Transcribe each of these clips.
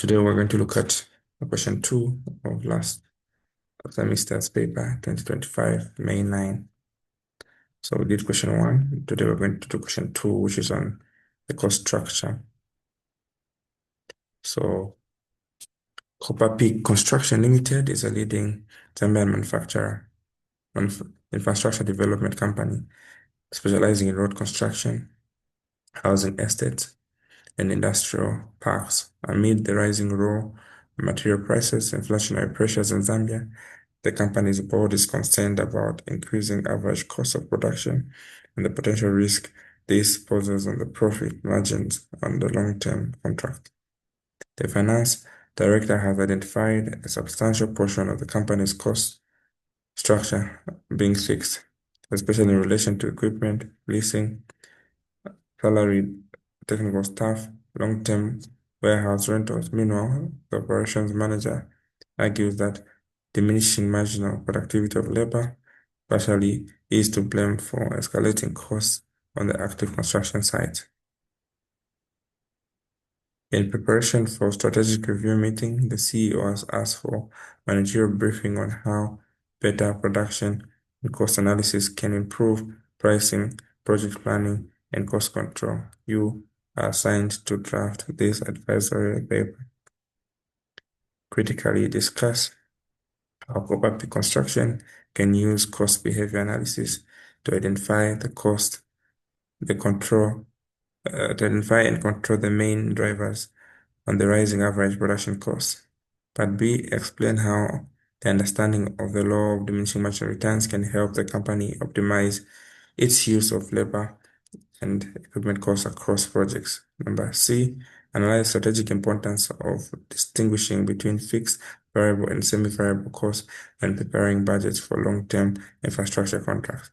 Today we're going to look at question 2 of last semester's paper, 2025, May 9. So we did question 1. Today we're going to do question 2, which is on the cost structure. So Copper Peak Construction Limited is a leading Zambian infrastructure development company specializing in road construction, housing estates, and industrial parks. Amid the rising raw material prices, inflationary pressures in Zambia, the company's board is concerned about increasing average cost of production and the potential risk this poses on the profit margins on the long-term contract. The finance director has identified a substantial portion of the company's cost structure being fixed, especially in relation to equipment, leasing, salaried technical staff, long-term warehouse rentals. Meanwhile, the operations manager argues that diminishing marginal productivity of labor partially is to blame for escalating costs on the active construction site. In preparation for strategic review meeting, the CEO has asked for managerial briefing on how better production and cost analysis can improve pricing, project planning, and cost control. You are assigned to draft this advisory paper. Critically discuss how Copper Peak Construction can use cost behavior analysis to identify the cost, the control, to identify and control the main drivers on the rising average production costs. Part B, explain how the understanding of the law of diminishing marginal returns can help the company optimize its use of labor and equipment costs across projects. Number C, analyze strategic importance of distinguishing between fixed, variable, and semi-variable costs when preparing budgets for long-term infrastructure contracts.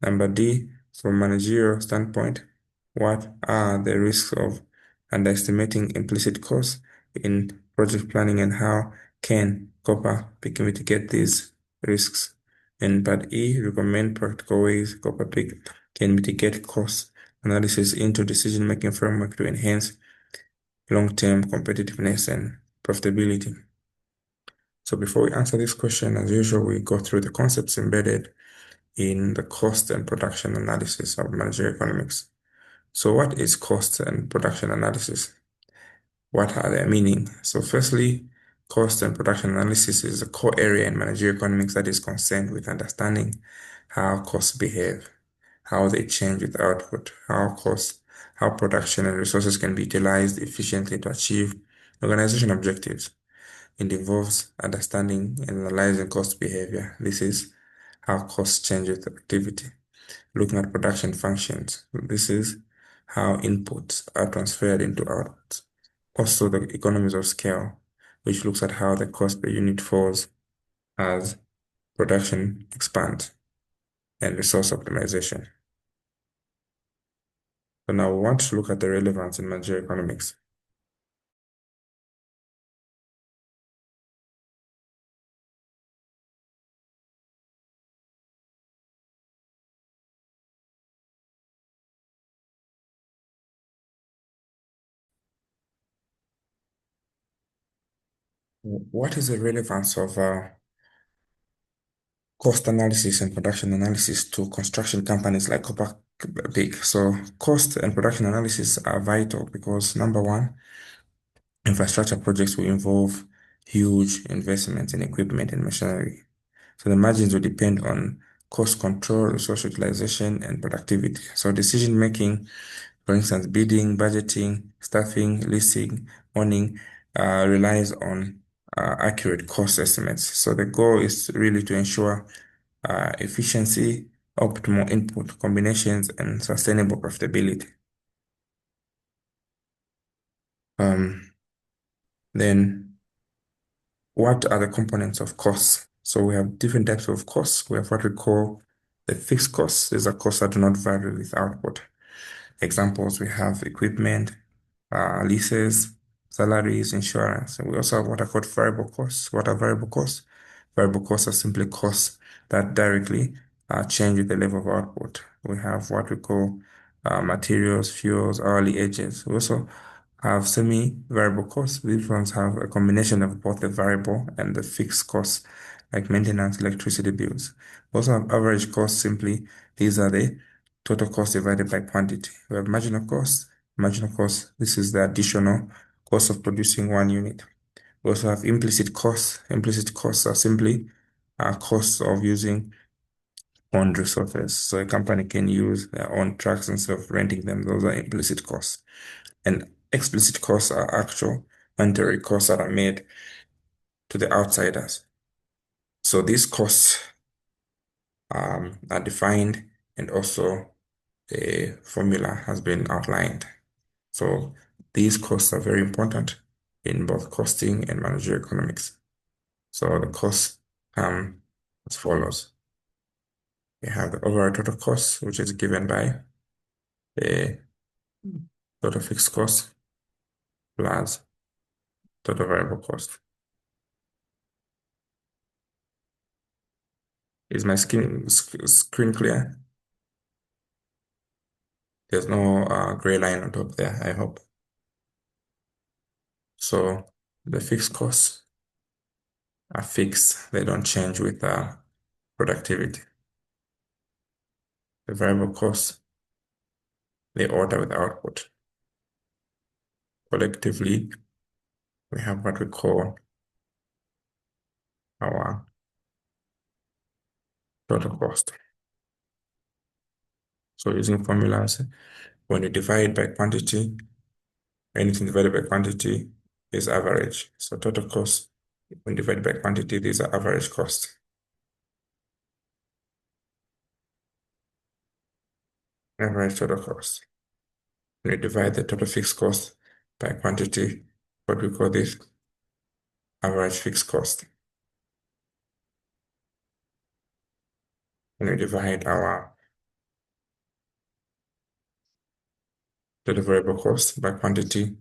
Number D, from managerial standpoint, what are the risks of underestimating implicit costs in project planning and how can Copper Peak mitigate these risks? And part E, recommend practical ways Copper Peak can mitigate cost analysis into decision-making framework to enhance long-term competitiveness and profitability. So before we answer this question, as usual, we go through the concepts embedded in the cost and production analysis of managerial economics. So what is cost and production analysis? What are their meaning? So firstly, cost and production analysis is a core area in managerial economics that is concerned with understanding how costs behave, how they change with output, how production and resources can be utilized efficiently to achieve organization objectives. It involves understanding and analyzing cost behavior. This is how costs change with activity. Looking at production functions. This is how inputs are transferred into outputs. Also, the economies of scale, which looks at how the cost per unit falls as production expands, and resource optimization. So now we want to look at the relevance in managerial economics. What is the relevance of cost analysis and production analysis to construction companies like Copper Peak? So cost and production analysis are vital because number one, infrastructure projects will involve huge investments in equipment and machinery. So the margins will depend on cost control, resource utilization, and productivity. So decision making, for instance, bidding, budgeting, staffing, leasing, owning, relies on accurate cost estimates. So the goal is really to ensure efficiency, optimal input combinations, and sustainable profitability. Um, then what are the components of costs? So we have different types of costs. We have what we call the fixed costs. These are costs that do not vary with output. Examples, we have equipment, leases, salaries, insurance. And we also have what are called variable costs. What are variable costs? Variable costs are simply costs that directly change with the level of output. We have what we call materials, fuels, hourly agents. We also have semi-variable costs. These ones have a combination of both the variable and the fixed costs, like maintenance, electricity bills. We also have average costs. Simply, these are the total cost divided by quantity. We have marginal costs. Marginal cost, this is the additional cost of producing one unit. We also have implicit costs. Implicit costs are simply costs of using owned resources. So a company can use their own trucks instead of renting them. Those are implicit costs. And explicit costs are actual monetary costs that are made to the outsiders. So these costs are defined, and also a formula has been outlined. So these costs are very important in both costing and managerial economics. So the costs come as follows. We have the overall total cost, which is given by the total fixed cost plus total variable cost. Is my screen clear? There's no gray line on top there, I hope. So the fixed costs are fixed. They don't change with productivity. The variable costs, they order with output. Collectively, we have what we call our total cost. So using formulas, when you divide by quantity, anything divided by quantity is average. So total cost, when divided by quantity, these are average costs. Average total cost. When you divide the total fixed cost by quantity, what we call this average fixed cost. When we divide our total variable cost by quantity,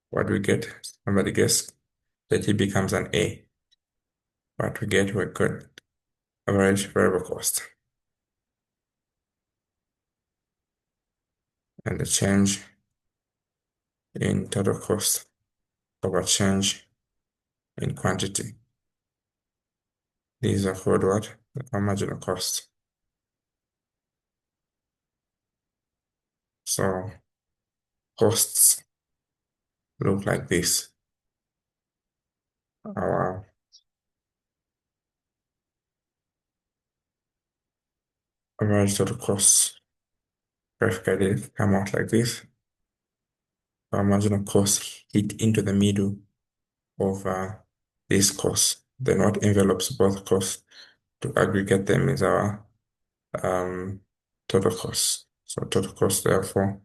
what we get? Somebody guess? That it becomes an A. What we get? We got average variable cost. And the change in total cost over change in quantity. These are called what? Our marginal costs. So costs look like this. Our average total costs graphically come out like this. Our marginal costs hit into the middle of these costs. Then what envelopes both costs to aggregate them is our um, total costs. So total cost, therefore,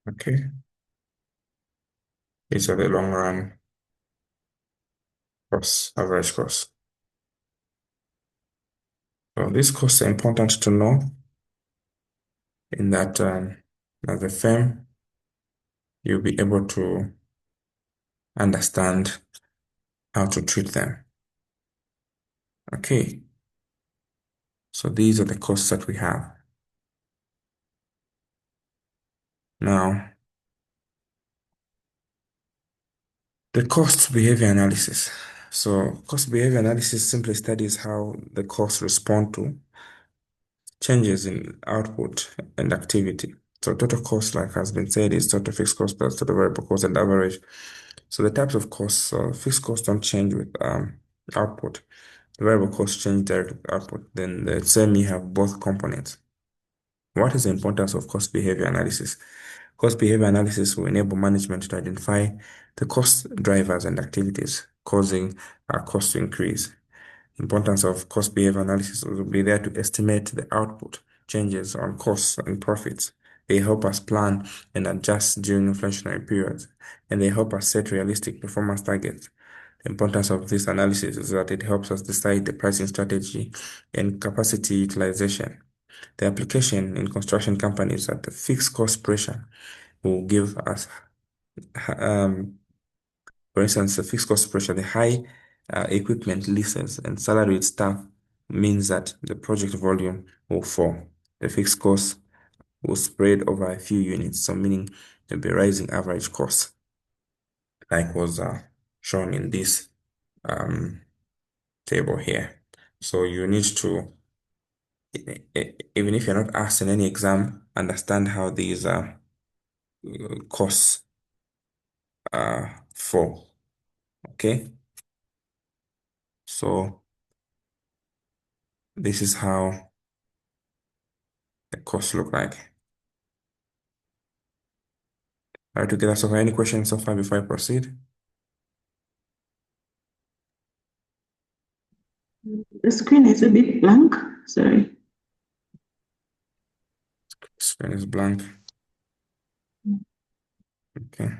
okay, these are the long run costs, average costs. So these costs are important to know in that as a firm, you'll be able to understand how to treat them. Okay, so these are the costs that we have. Now, the cost behavior analysis. So cost behavior analysis simply studies how the costs respond to changes in output and activity. So total cost, like has been said, is total fixed cost plus total variable cost and average. So the types of costs, fixed costs don't change with output. The variable costs change direct with output. Then the same, you have both components. What is the importance of cost behavior analysis? Cost behavior analysis will enable management to identify the cost drivers and activities causing our cost to increase. Importance of cost behavior analysis will be there to estimate the output changes on costs and profits. They help us plan and adjust during inflationary periods, and they help us set realistic performance targets. The importance of this analysis is that it helps us decide the pricing strategy and capacity utilization. The application in construction companies at the fixed cost pressure will give us, um, for instance, the fixed cost pressure, the high equipment leases and salaried staff means that the project volume will fall. the fixed cost will spread over a few units, so meaning there'll be rising average cost, like was shown in this um, table here. So you need to, even if you're not asked in any exam, understand how these costs fall. Okay, so this is how the costs look like. All right, together. So, any questions so far before I proceed? The screen is a bit blank. Sorry. Screen is blank. Okay.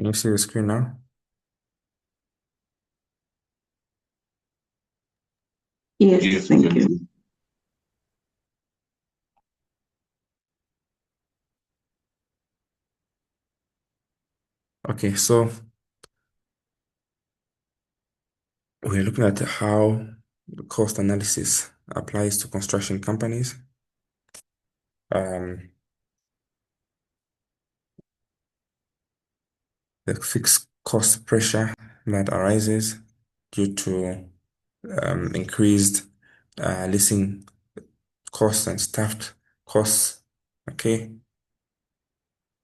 Can you see the screen now? Yes, Yes, thank thank you. you. Okay, so we're looking at how the cost analysis applies to construction companies. Um, the fixed cost pressure that arises due to increased leasing costs and staffed costs. Okay,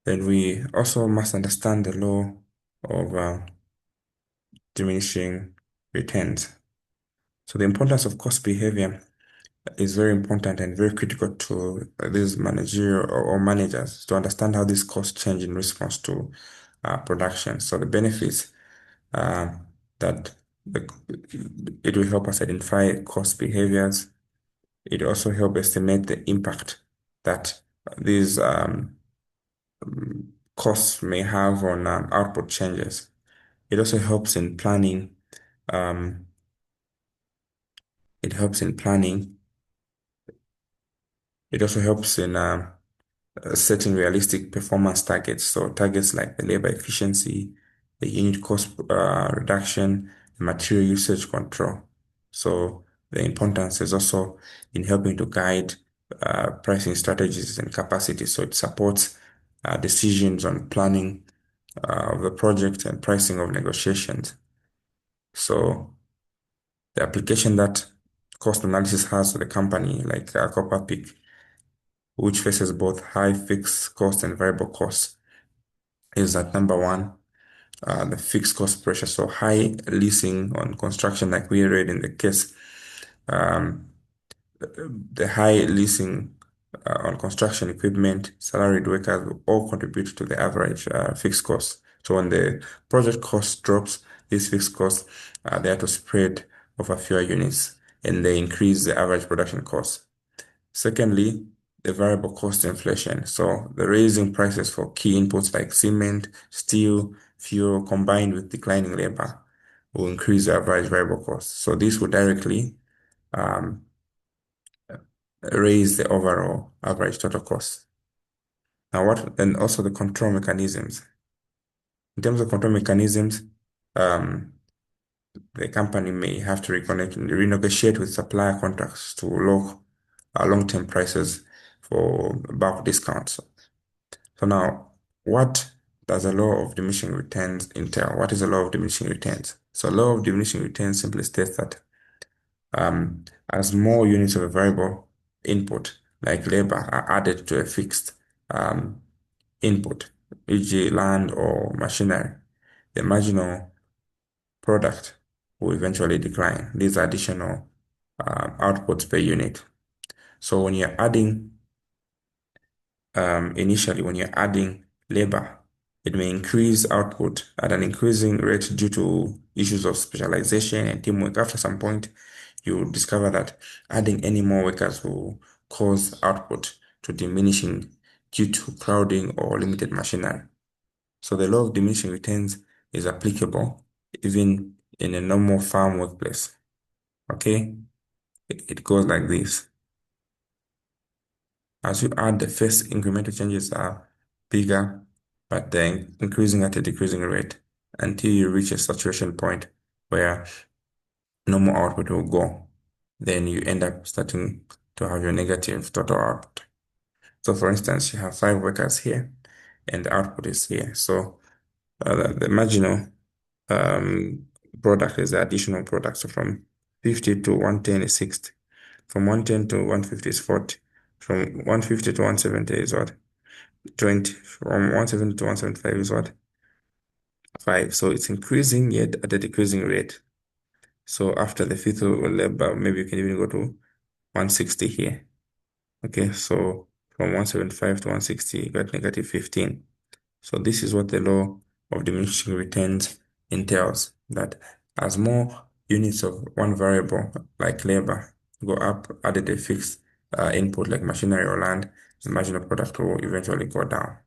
then we also must understand the law of diminishing returns. So the importance of cost behavior is very important and very critical to these managerial or managers to understand how these costs change in response to production. So the benefits uh, that the, it will help us identify cost behaviors. It also helps estimate the impact that these costs may have on output changes. It also helps in planning. Um, it helps in planning. It also helps in setting realistic performance targets. So targets like the labor efficiency, the unit cost reduction, the material usage control. So the importance is also in helping to guide pricing strategies and capacity. So it supports decisions on planning of the project and pricing of negotiations. So the application that cost analysis has to the company, like Copper Peak, which faces both high fixed cost and variable costs, is that number one, the fixed cost pressure. So high leasing on construction, like we read in the case, um, the high leasing on construction equipment, salaried workers will all contribute to the average fixed cost. So when the project cost drops, these fixed costs are there to spread over fewer units and they increase the average production cost. Secondly, the variable cost inflation. So the raising prices for key inputs like cement, steel, fuel, combined with declining labor will increase the average variable cost. So this will directly um, raise the overall average total cost. Now, and also the control mechanisms. In terms of control mechanisms, um, the company may have to renegotiate with supplier contracts to lock long-term prices for bulk discounts. So now, what does the law of diminishing returns entail? What is the law of diminishing returns? So law of diminishing returns simply states that as more units of a variable input, like labor, are added to a fixed um, input, e.g. land or machinery, the marginal product will eventually decline. These are additional outputs per unit. So when you're adding initially when you're adding labor, it may increase output at an increasing rate due to issues of specialization and teamwork. After some point, you discover that adding any more workers will cause output to diminishing due to crowding or limited machinery. So the law of diminishing returns is applicable even in a normal farm workplace. Okay? It goes like this. As you add, the first incremental changes are bigger but then increasing at a decreasing rate until you reach a saturation point where no more output will go. Then you end up starting to have your negative total output. So for instance, you have 5 workers here and the output is here. So the marginal um, product is the additional product. So from 50 to 110 is 60. From 110 to 150 is 40. From 150 to 170 is what? 20. From 170 to 175 is what? 5. So it's increasing yet at a decreasing rate. So after the fifth level, maybe you can even go to 160 here. Okay, so from 175 to 160, you got negative 15. So this is what the law of diminishing returns entails, that as more units of one variable, like labor, go up, added a fixed input like machinery or land, the marginal product will eventually go down.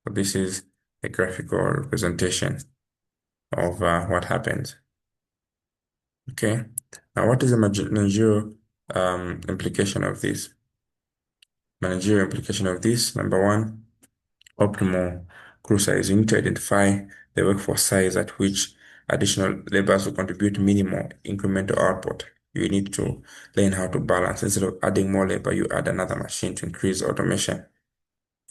So this is a graphical representation of what happens. Okay. Now, what is the managerial implication of this? Managerial implication of this, number one, optimal crew size. You need to identify the workforce size at which additional laborers will contribute minimal incremental output. You need to learn how to balance. Instead of adding more labor, you add another machine to increase automation.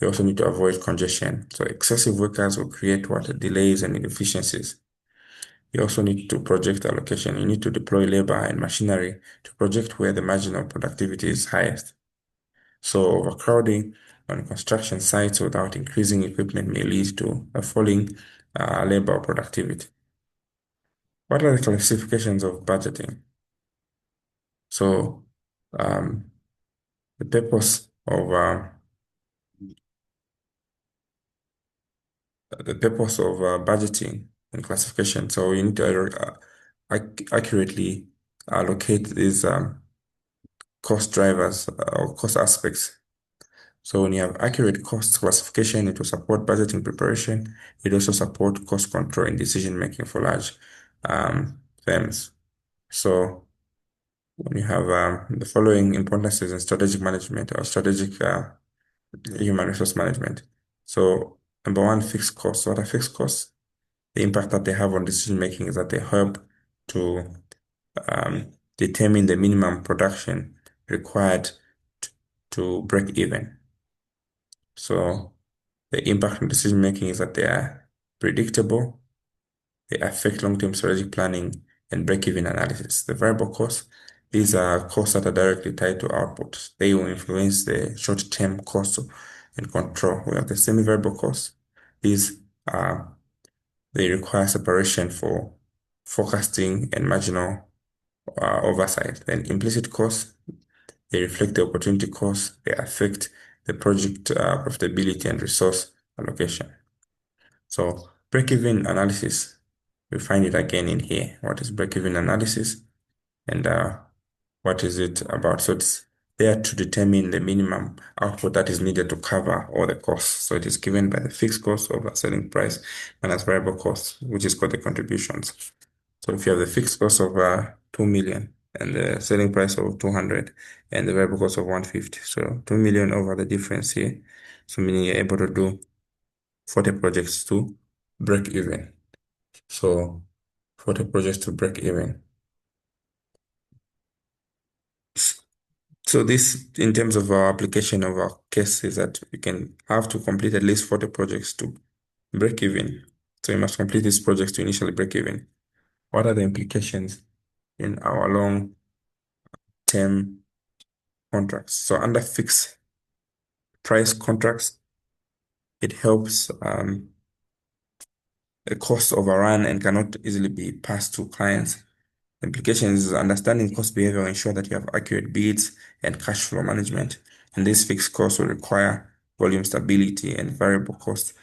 You also need to avoid congestion. So excessive workers will create what? Delays and inefficiencies. You also need to project allocation. You need to deploy labor and machinery to project where the marginal productivity is highest. So overcrowding on construction sites without increasing equipment may lead to a falling labor productivity. What are the classifications of budgeting? So um, the purpose of budgeting and classification. So you need to accurately allocate these cost drivers or cost aspects. So when you have accurate cost classification, it will support budgeting preparation. It also support cost control and decision making for large firms. So when you have the following importances in strategic management or strategic human resource management. So number one, fixed costs. What are fixed costs? The impact that they have on decision making is that they help to determine the minimum production required t- to break even. So the impact on decision making is that they are predictable, they affect long-term strategic planning and break-even analysis. The variable costs, these are costs that are directly tied to output. They will influence the short-term costs and control. We have the semi-variable costs. These are they require separation for forecasting and marginal oversight. Then implicit costs, they reflect the opportunity costs. They affect the project profitability and resource allocation. So break-even analysis, we find it again in here. What is break-even analysis and what is it about? So it's there to determine the minimum output that is needed to cover all the costs. So it is given by the fixed cost of a selling price minus variable costs, which is called the contributions. So if you have the fixed cost of 2 million and the selling price of 200 and the variable cost of 150, so 2 million over the difference here. So meaning you're able to do 40 projects to break even. So 40 projects to break even. So this, in terms of our application of our case, is that we can have to complete at least 40 projects to break even. So you must complete these projects to initially break even. What are the implications in our long-term contracts? So under fixed price contracts, it helps the cost overrun and cannot easily be passed to clients. Implications is understanding cost behavior will ensure that you have accurate bids and cash flow management. And these fixed costs will require volume stability and variable costs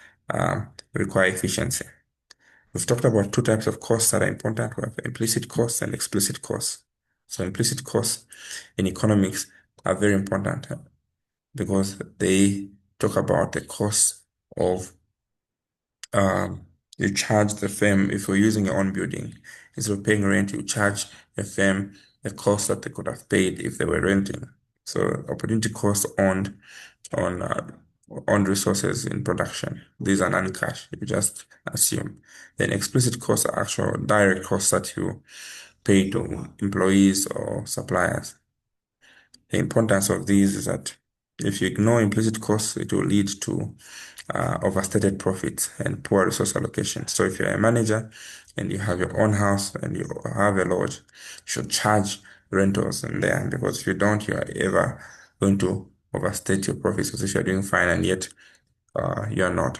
require efficiency. We've talked about two types of costs that are important. We have implicit costs and explicit costs. So implicit costs in economics are very important because they talk about the cost of you charge the firm if you're using your own building. Instead of paying rent, you charge the firm the cost that they could have paid if they were renting. So opportunity cost on on resources in production. These are non-cash. You just assume. Then explicit costs are actual direct costs that you pay to employees or suppliers. The importance of these is that if you ignore implicit costs, it will lead to overstated profits and poor resource allocation. So if you're a manager and you have your own house and you have a lodge, you should charge rentals in there, because if you don't, you are ever going to overstate your profits as if you're doing fine and yet you're not.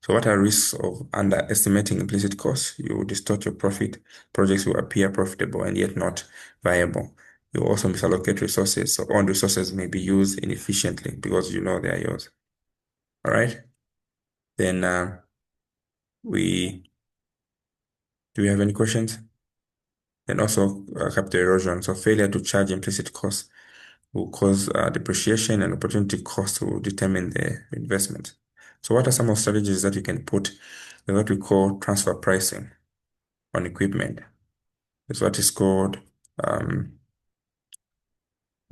So what are risks of underestimating implicit costs? You will distort your profit. Projects will appear profitable and yet not viable. You will also misallocate resources. So own resources may be used inefficiently because you know they are yours. All right. Then we do we have any questions? Then also capital erosion. So failure to charge implicit costs will cause depreciation, and opportunity costs will determine the investment. So what are some of strategies that you can put in what we call transfer pricing on equipment? It's what is called, um,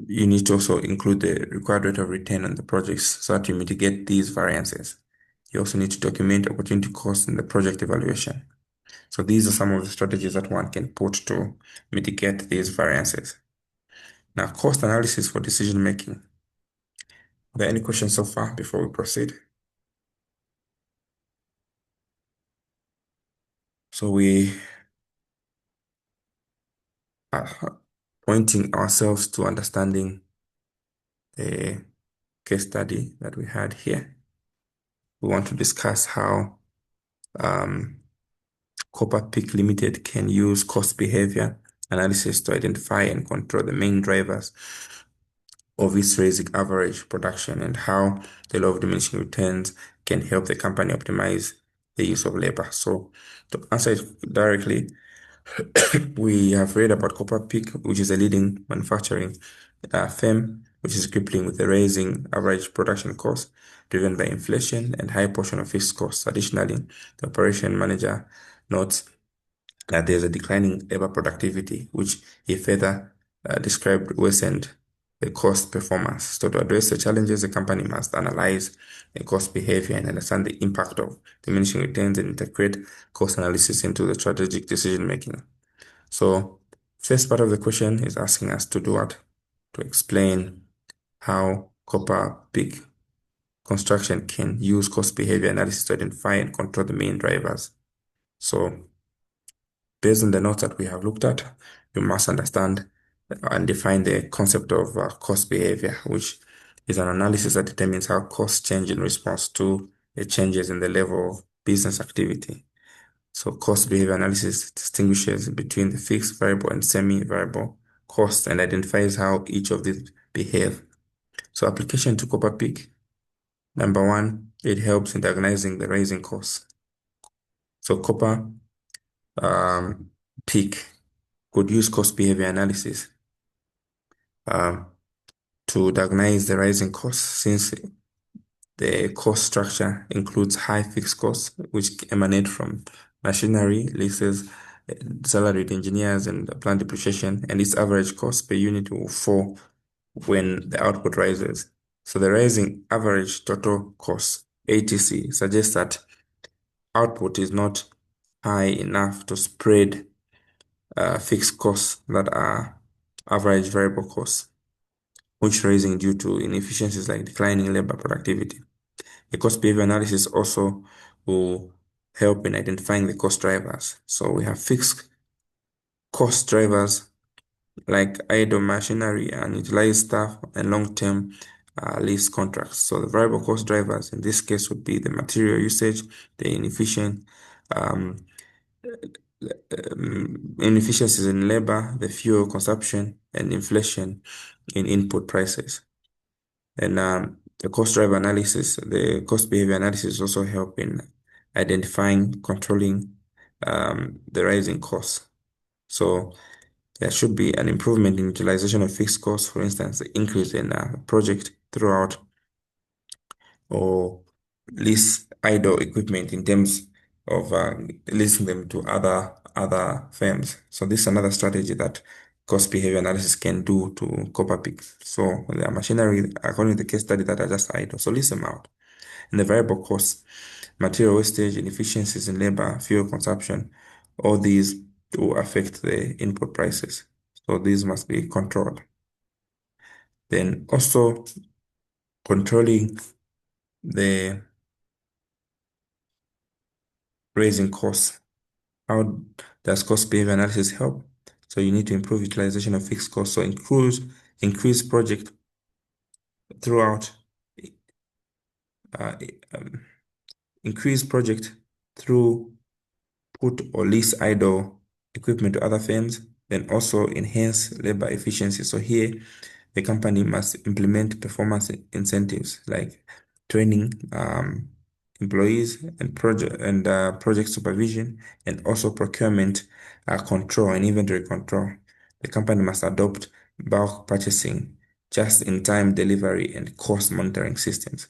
you need to also include the required rate of return on the projects so that you mitigate these variances. You also need to document opportunity costs in the project evaluation. So these are some of the strategies that one can put to mitigate these variances. Now, cost analysis for decision making. Are there any questions so far before we proceed? So we are pointing ourselves to understanding the case study that we had here. We want to discuss how um, Copper Peak Limited can use cost behavior analysis to identify and control the main drivers of its raising average production, and how the law of diminishing returns can help the company optimize the use of labor. So to answer it directly, we have read about Copper Peak, which is a leading manufacturing firm, which is crippling with the raising average production cost driven by inflation and high portion of fixed costs. Additionally, the operation manager notes that there's a declining labor productivity, which he further described worsened the cost performance. So to address the challenges, the company must analyze the cost behavior and understand the impact of diminishing returns and integrate cost analysis into the strategic decision making. So first part of the question is asking us to do what? To explain how Copper Peak Construction can use cost behavior analysis to identify and control the main drivers. So based on the notes that we have looked at, you must understand and define the concept of cost behavior, which is an analysis that determines how costs change in response to the changes in the level of business activity. So cost behavior analysis distinguishes between the fixed, variable, and semi-variable costs and identifies how each of these behave. So application to Copper Peak. Number one, it helps in diagnosing the rising costs. So Copper um, Peak could use cost behavior analysis um, to diagnose the rising costs, since the cost structure includes high fixed costs, which emanate from machinery, leases, salaried engineers, and plant depreciation, and its average cost per unit will fall when the output rises. So the rising average total cost, ATC, suggests that output is not high enough to spread fixed costs that are average variable costs, which rising due to inefficiencies like declining labor productivity. The cost behavior analysis also will help in identifying the cost drivers. So we have fixed cost drivers like idle machinery and utilized staff and long-term lease contracts. So the variable cost drivers in this case would be the material usage, the um, inefficiencies in labor, the fuel consumption, and inflation in input prices. And the cost driver analysis, the cost behavior analysis also help in identifying, controlling the rising costs. So there should be an improvement in utilization of fixed costs, for instance, the increase in project throughout, or lease idle equipment in terms of leasing them to other firms. So this is another strategy that cost behavior analysis can do to copper peak. So the machinery, according to the case study that I just cited, so list them out. And the variable costs, material wastage, inefficiencies in labor, fuel consumption, all these will affect the input prices. So these must be controlled. Then also controlling the raising costs. How does cost behavior analysis help? So you need to improve utilization of fixed costs. So increase project throughout, uh, um, increase project through put or lease idle equipment to other firms, then also enhance labor efficiency. So here, the company must implement performance incentives like training employees and project supervision, and also procurement control and inventory control. The company must adopt bulk purchasing, just-in-time delivery, and cost monitoring systems.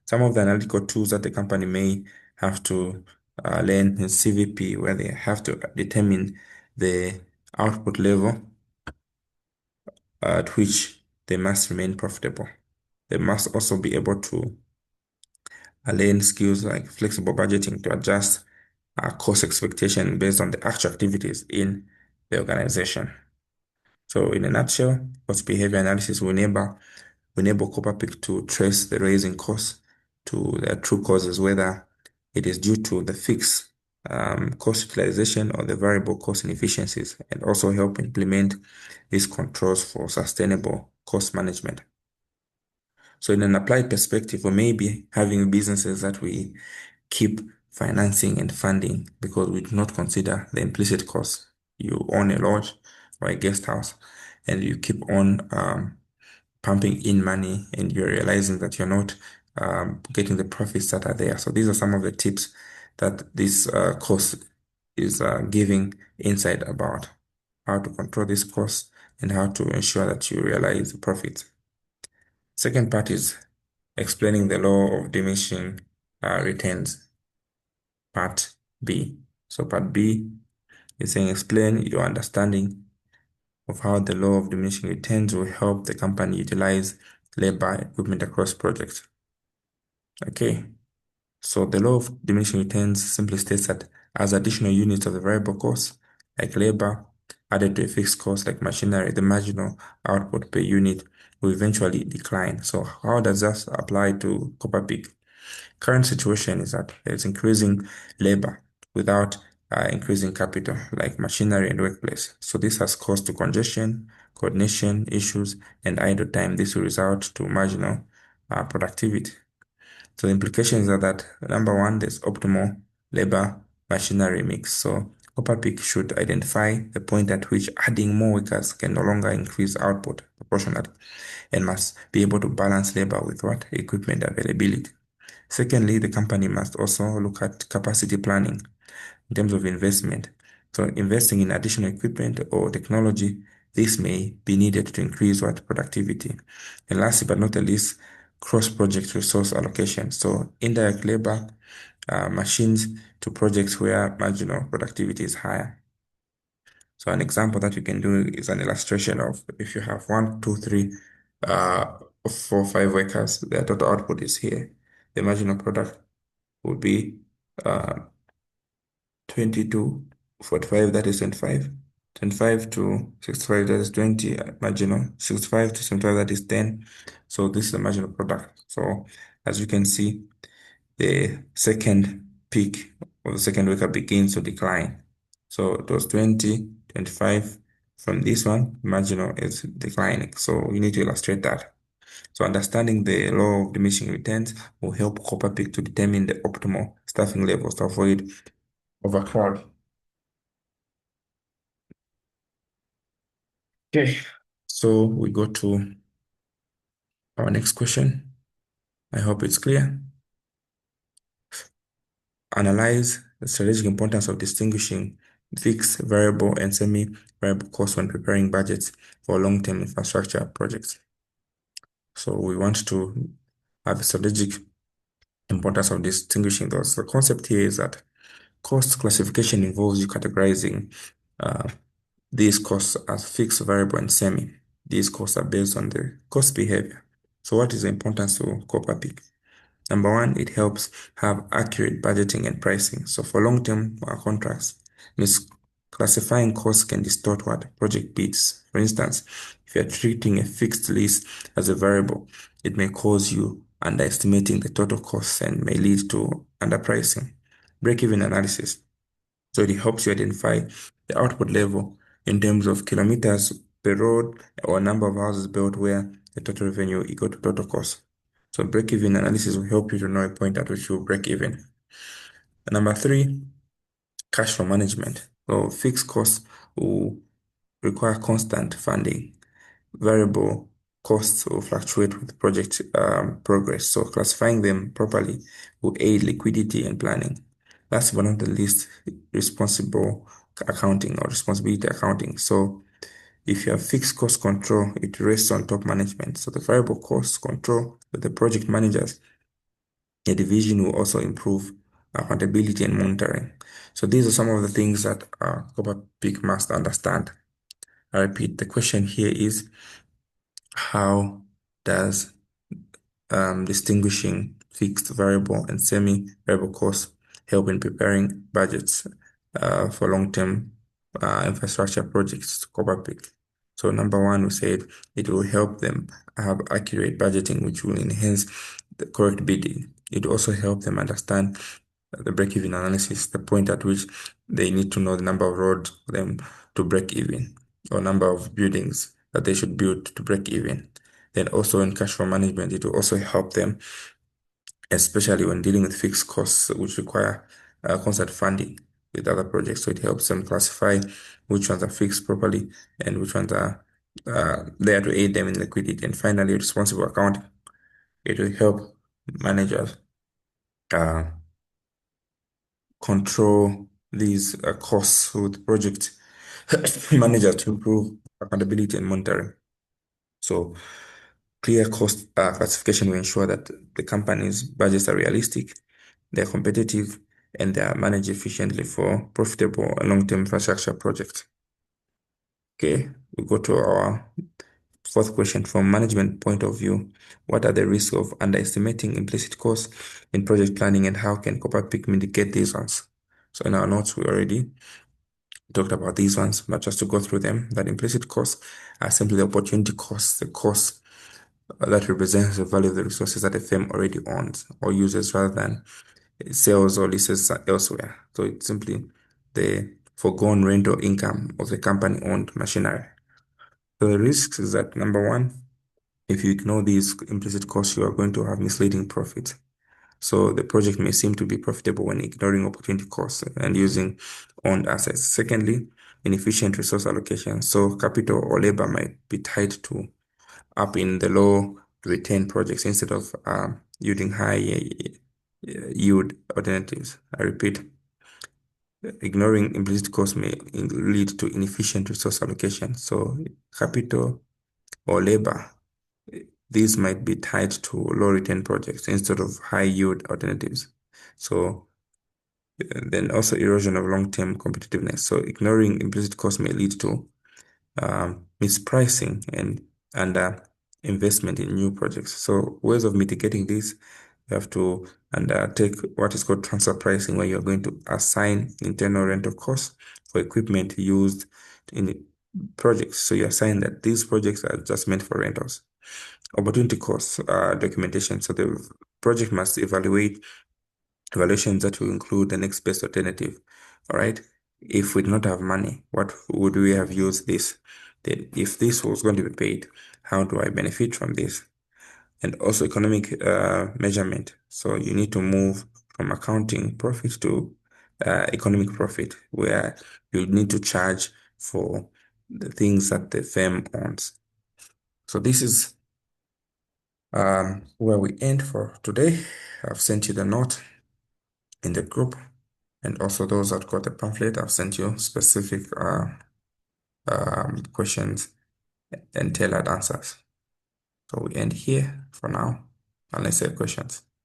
Some of the analytical tools that the company may have to learn in CVP, where they have to determine the output level at which they must remain profitable. They must also be able to learn skills like flexible budgeting to adjust cost expectation based on the actual activities in the organization. So in a nutshell, cost behavior analysis will enable Copperpeak to trace the rising costs to their true causes, whether it is due to the fixed cost utilization or the variable cost inefficiencies, and also help implement these controls for sustainable cost management. So in an applied perspective, we may be having businesses that we keep financing and funding because we do not consider the implicit costs. You own a lodge or a guest house, and you keep on pumping in money, and you're realizing that you're not getting the profits that are there. So these are some of the tips that this course is giving insight about how to control this cost and how to ensure that you realize the profits. Second part is explaining the law of diminishing returns, part B. So part B is saying explain your understanding of how the law of diminishing returns will help the company utilize labor equipment across projects. Okay, so the law of diminishing returns simply states that as additional units of the variable cost, like labor, added to a fixed cost like machinery, the marginal output per unit will eventually decline. So how does that apply to Copper Peak? Current situation is that it's increasing labor without increasing capital, like machinery and workplace. So this has caused to congestion, coordination issues, and idle time. This will result to marginal productivity. So the implications are that number one, there's optimal labor machinery mix. So Copperpeak should identify the point at which adding more workers can no longer increase output proportionately and must be able to balance labor with what? Equipment availability. Secondly, the company must also look at capacity planning in terms of investment. So investing in additional equipment or technology, this may be needed to increase what productivity. And lastly but not the least, cross-project resource allocation. So indirect labor, machines to projects where marginal productivity is higher. So an example that you can do is an illustration of if you have one, two, three, uh, four, five workers, their total output is here. The marginal product would be uh, 22, 45, that is 25. 25 to 65, that is 20 marginal. 65 to 75, that is 10. So this is the marginal product. So as you can see, the second peak or the second wake up begins to decline. So it was 20, 25. From this one, marginal is declining. So you need to illustrate that. So understanding the law of diminishing returns will help Copperpeak to determine the optimal staffing levels to avoid overcrowd. Okay, so we go to our next question. I hope it's clear. Analyze the strategic importance of distinguishing fixed, variable, and semi-variable costs when preparing budgets for long-term infrastructure projects. So we want to have the strategic importance of distinguishing those. The concept here is that cost classification involves you categorizing these costs as fixed, variable, and semi. These costs are based on the cost behavior. So what is the importance of Copperpeak? Number one, it helps have accurate budgeting and pricing. So for long-term contracts, misclassifying costs can distort what project bids. For instance, if you're treating a fixed lease as a variable, it may cause you underestimating the total costs and may lead to underpricing. Break-even analysis. So it helps you identify the output level in terms of kilometers per road or number of houses built where the total revenue equal to total cost. So break-even analysis will help you to know a point at which you break even. Number three, cash flow management. So fixed costs will require constant funding. Variable costs will fluctuate with project progress. So classifying them properly will aid liquidity and planning. That's one of the least responsible accounting or responsibility accounting. So if you have fixed cost control, it rests on top management. So the variable cost control with the project managers, the division will also improve accountability and monitoring. So these are some of the things that Copper Peak must understand. I repeat, the question here is how does distinguishing fixed, variable, and semi-variable costs help in preparing budgets for long-term infrastructure projects, Copper Peak? So number one, we said it will help them have accurate budgeting, which will enhance the correct bidding. It will also help them understand the break-even analysis, the point at which they need to know the number of roads for them to break even, or number of buildings that they should build to break even. Then also in cash flow management, it will also help them, especially when dealing with fixed costs, which require constant funding with other projects. So it helps them classify which ones are fixed properly and which ones are there to aid them in liquidity. And finally, responsible accounting. It will help managers uh, control these costs with project managers to improve accountability and monitoring. So clear cost classification will ensure that the company's budgets are realistic, they're competitive, and they are managed efficiently for profitable long-term infrastructure projects. Okay, we go to our fourth question. From management point of view, what are the risks of underestimating implicit costs in project planning and how can Copperpeak mitigate these ones? So in our notes, we already talked about these ones, but just to go through them, that implicit costs are simply the opportunity costs, the cost that represents the value of the resources that a firm already owns or uses rather than sales or leases elsewhere. So it's simply the foregone rental income of the company-owned machinery. So the risks is that number one, if you ignore these implicit costs, you are going to have misleading profits. So the project may seem to be profitable when ignoring opportunity costs and using owned assets. Secondly, inefficient resource allocation. So capital or labor might be tied to up in the low return projects instead of using high yield alternatives. I repeat, ignoring implicit costs may lead to inefficient resource allocation. So capital or labor, these might be tied to low return projects instead of high yield alternatives. So then also erosion of long-term competitiveness. So ignoring implicit costs may lead to mispricing and investment in new projects. So ways of mitigating this, you have to undertake what is called transfer pricing, where you're going to assign internal rental costs for equipment used in projects. So you assign that these projects are just meant for rentals. Opportunity costs documentation. So the project must evaluations that will include the next best alternative. All right. If we do not have money, what would we have used this? Then if this was going to be paid, how do I benefit from this? And also economic measurement. So you need to move from accounting profit to economic profit, where you need to charge for the things that the firm owns. So this is where we end for today. I've sent you the note in the group. And also those that got the pamphlet, I've sent you specific questions and tailored answers. So we end here for now, unless you have questions.